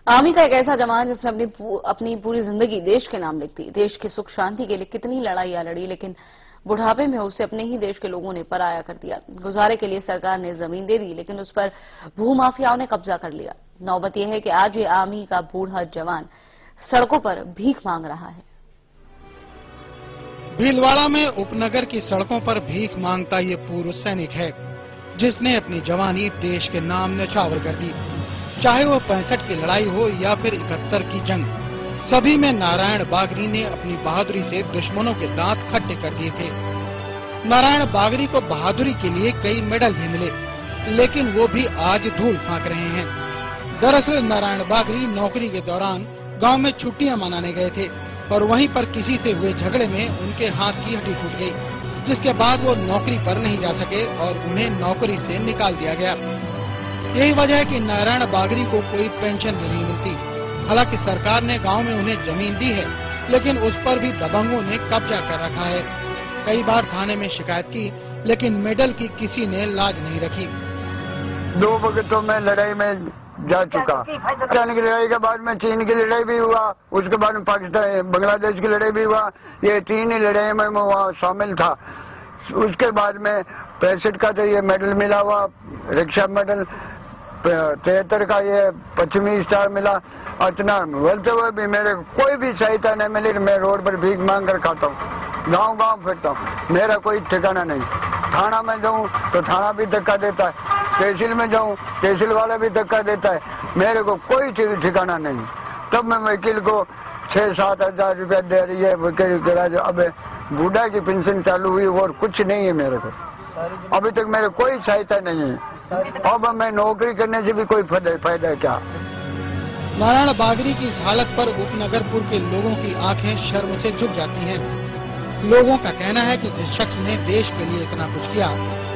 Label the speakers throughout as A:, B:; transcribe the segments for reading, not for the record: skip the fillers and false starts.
A: Army का एक ऐसा जवान जिसने अपनी पूरी जिंदगी देश के नाम लिख दी। देश की सुख शांति के लिए कितनी लड़ाइयां लड़ी, लेकिन बुढ़ापे में उसे अपने ही देश के लोगों ने पराया कर दिया। गुजारे के लिए सरकार ने जमीन दे दी, लेकिन उस पर भूमाफियाओं ने कब्जा कर लिया। नौबत यह है कि आज ये आर्मी का बूढ़ा जवान सड़कों पर भीख मांग रहा है।
B: भीलवाड़ा में उपनगर की सड़कों पर भीख मांगता ये पूर्व सैनिक है, जिसने अपनी जवानी देश के नाम न्यौछावर कर दी। चाहे वो 65 की लड़ाई हो या फिर 71 की जंग, सभी में नारायण बागरी ने अपनी बहादुरी से दुश्मनों के दांत खट्टे कर दिए थे। नारायण बागरी को बहादुरी के लिए कई मेडल भी मिले, लेकिन वो भी आज धूल फांक रहे हैं। दरअसल नारायण बागरी नौकरी के दौरान गांव में छुट्टियां मनाने गए थे और वहीं पर किसी से हुए झगड़े में उनके हाथ की हड्डी टूट गई, जिसके बाद वो नौकरी पर नहीं जा सके और उन्हें नौकरी से निकाल दिया गया। यही वजह है कि नारायण बागरी को कोई पेंशन भी नहीं मिलती। हालांकि सरकार ने गांव में उन्हें जमीन दी है, लेकिन उस पर भी दबंगों ने कब्जा कर रखा है। कई बार थाने में शिकायत की, लेकिन मेडल की किसी ने लाज नहीं रखी।
C: 2 वक्तों में लड़ाई में जा चुका। पाकिस्तान की लड़ाई के बाद में चीन की लड़ाई भी हुआ, उसके बाद में पाकिस्तान बांग्लादेश की लड़ाई भी हुआ। ये 3 ही लड़ाई में मैं वहाँ शामिल था। उसके बाद में 65 का तो ये मेडल मिला हुआ, रक्षा मेडल। 73 का ये पश्चिमी स्टार मिला। इतना बोलते हुए भी मेरे कोई भी सहायता नहीं मिली। मैं रोड पर भीख मांग कर खाता हूँ, गांव फिरता हूँ, मेरा कोई ठिकाना नहीं। थाना में जाऊँ तो थाना भी धक्का देता है, तहसील में जाऊँ तहसील वाला भी धक्का देता है, मेरे को कोई ठिकाना नहीं। तब मैं वकील को 6-7 हजार रुपया दे रही है वकील के राज। अब बूढ़ा की पेंशन चालू हुई और कुछ नहीं है मेरे को, अभी तक मेरे कोई सहायता नहीं है। अब मैं नौकरी करने से भी कोई फायदा क्या।
B: नारायण बागरी की इस हालत पर उपनगरपुर के लोगों की आंखें शर्म से झुक जाती हैं। लोगों का कहना है कि जिस शख्स ने देश के लिए इतना कुछ किया,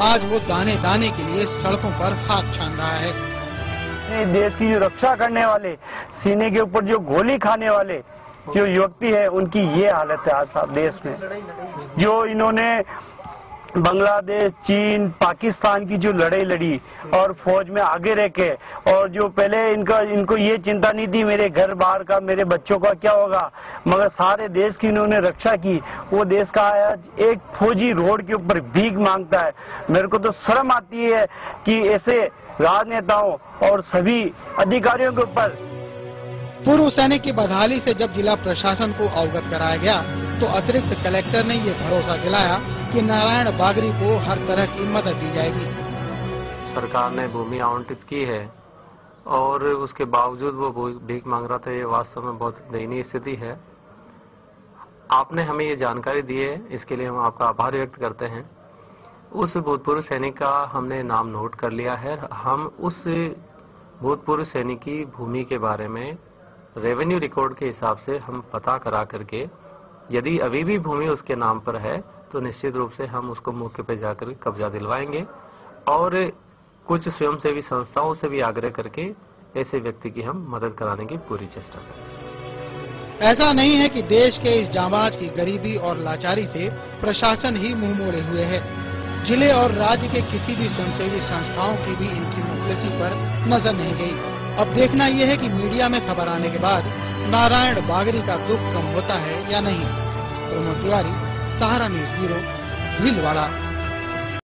B: आज वो दाने दाने के लिए सड़कों पर खाक छान रहा है।
D: देश की जो रक्षा करने वाले, सीने के ऊपर जो गोली खाने वाले जो व्यक्ति है, उनकी ये हालत है आज साहब देश में। जो इन्होंने बांग्लादेश, चीन, पाकिस्तान की जो लड़ाई लड़ी और फौज में आगे रह के, और जो पहले इनको ये चिंता नहीं थी मेरे घर बार का, मेरे बच्चों का क्या होगा, मगर सारे देश की इन्होंने रक्षा की। वो देश का आज एक फौजी रोड के ऊपर भीख मांगता है। मेरे को तो शर्म आती है कि ऐसे राजनेताओं और सभी अधिकारियों के ऊपर।
B: पूर्व सैनिक की बदहाली से जब जिला प्रशासन को अवगत कराया गया, तो अतिरिक्त कलेक्टर ने ये भरोसा दिलाया कि नारायण बागरी को हर तरह की मदद दी जाएगी।
E: सरकार ने भूमि आवंटित की है और उसके बावजूद वो भीख मांग रहा था। ये वास्तव में बहुत दयनीय स्थिति है। आपने हमें ये जानकारी दी है, इसके लिए हम आपका आभार व्यक्त करते हैं। उस भूतपूर्व सैनिक का हमने नाम नोट कर लिया है। हम उस भूतपूर्व सैनिक की भूमि के बारे में रेवेन्यू रिकॉर्ड के हिसाब से हम पता करा करके, यदि अभी भी भूमि उसके नाम पर है तो निश्चित रूप से हम उसको मौके पर जाकर कब्जा दिलवाएंगे और कुछ स्वयंसेवी संस्थाओं से भी आग्रह करके ऐसे व्यक्ति की हम मदद कराने की पूरी चेष्टा करेंगे।
B: ऐसा नहीं है कि देश के इस जांबाज की गरीबी और लाचारी से प्रशासन ही मुंह मोड़े हुए है। जिले और राज्य के किसी भी स्वयंसेवी संस्थाओं की भी इनकी मुखलसी पर नजर नहीं गई। अब देखना यह है कि मीडिया में खबर आने के बाद नारायण बागरी का दुख कम होता है या नहीं। प्रमोद तिवारी, सहारा न्यूज ब्यूरो, भीलवाड़ा।